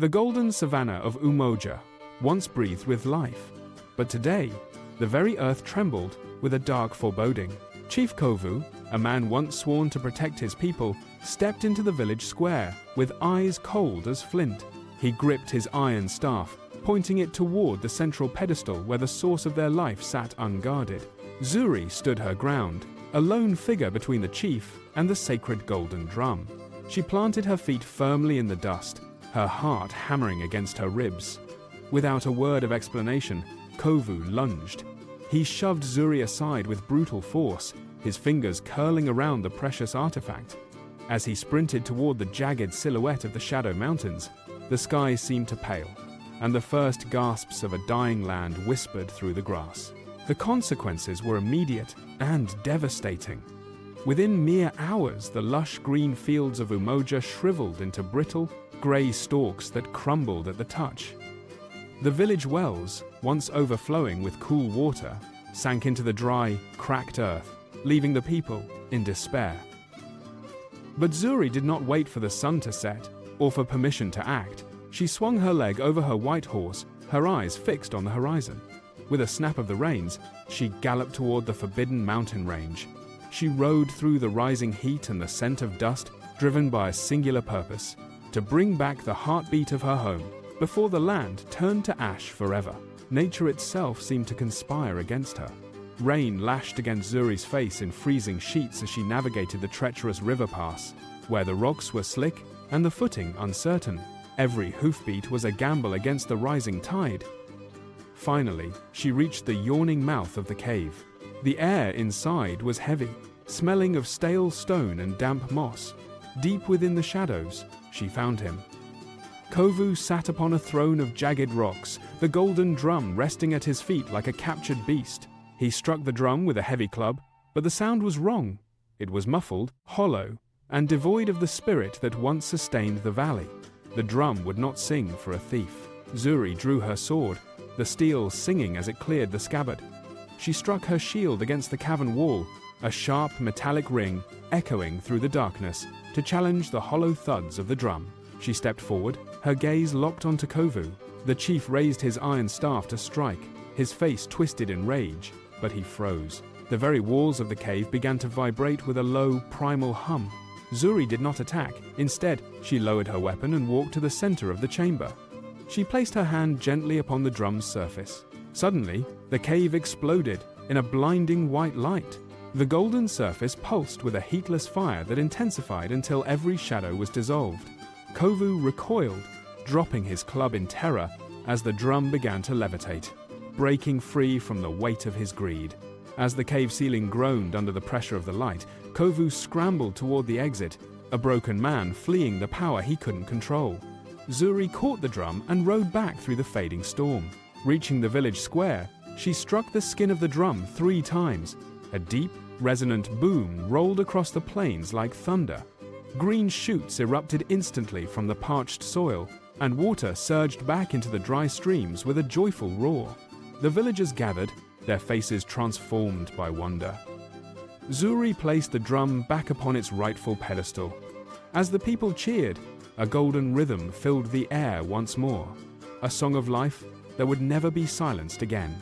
The golden savanna of Umoja once breathed with life, but today, the very earth trembled with a dark foreboding. Chief Kovu, a man once sworn to protect his people, stepped into the village square with eyes cold as flint. He gripped his iron staff, pointing it toward the central pedestal where the source of their life sat unguarded. Zuri stood her ground, a lone figure between the chief and the sacred golden drum. She planted her feet firmly in the dust, her heart hammering against her ribs. Without a word of explanation, Kovu lunged. He shoved Zuri aside with brutal force, his fingers curling around the precious artifact. As he sprinted toward the jagged silhouette of the Shadow Mountains, the sky seemed to pale, and the first gasps of a dying land whispered through the grass. The consequences were immediate and devastating. Within mere hours, the lush green fields of Umoja shriveled into brittle, grey stalks that crumbled at the touch. The village wells, once overflowing with cool water, sank into the dry, cracked earth, leaving the people in despair. But Zuri did not wait for the sun to set or for permission to act. She swung her leg over her white horse, her eyes fixed on the horizon. With a snap of the reins, she galloped toward the forbidden mountain range. She rode through the rising heat and the scent of dust, driven by a singular purpose: to bring back the heartbeat of her home, before the land turned to ash forever. Nature itself seemed to conspire against her. Rain lashed against Zuri's face in freezing sheets as she navigated the treacherous river pass, where the rocks were slick and the footing uncertain. Every hoofbeat was a gamble against the rising tide. Finally, she reached the yawning mouth of the cave. The air inside was heavy, smelling of stale stone and damp moss. Deep within the shadows, she found him. Kovu sat upon a throne of jagged rocks, the golden drum resting at his feet like a captured beast. He struck the drum with a heavy club, but the sound was wrong. It was muffled, hollow, and devoid of the spirit that once sustained the valley. The drum would not sing for a thief. Zuri drew her sword, the steel singing as it cleared the scabbard. She struck her shield against the cavern wall, a sharp metallic ring echoing through the darkness to challenge the hollow thuds of the drum. She stepped forward, her gaze locked onto Kovu. The chief raised his iron staff to strike, his face twisted in rage, but he froze. The very walls of the cave began to vibrate with a low, primal hum. Zuri did not attack. Instead, she lowered her weapon and walked to the center of the chamber. She placed her hand gently upon the drum's surface. Suddenly, the cave exploded in a blinding white light. The golden surface pulsed with a heatless fire that intensified until every shadow was dissolved. Kovu recoiled, dropping his club in terror as the drum began to levitate, breaking free from the weight of his greed. As the cave ceiling groaned under the pressure of the light, Kovu scrambled toward the exit, a broken man fleeing the power he couldn't control. Zuri caught the drum and rode back through the fading storm. Reaching the village square, she struck the skin of the drum 3 times. A deep, resonant boom rolled across the plains like thunder. Green shoots erupted instantly from the parched soil, and water surged back into the dry streams with a joyful roar. The villagers gathered, their faces transformed by wonder. Zuri placed the drum back upon its rightful pedestal. As the people cheered, a golden rhythm filled the air once more, a song of life that would never be silenced again.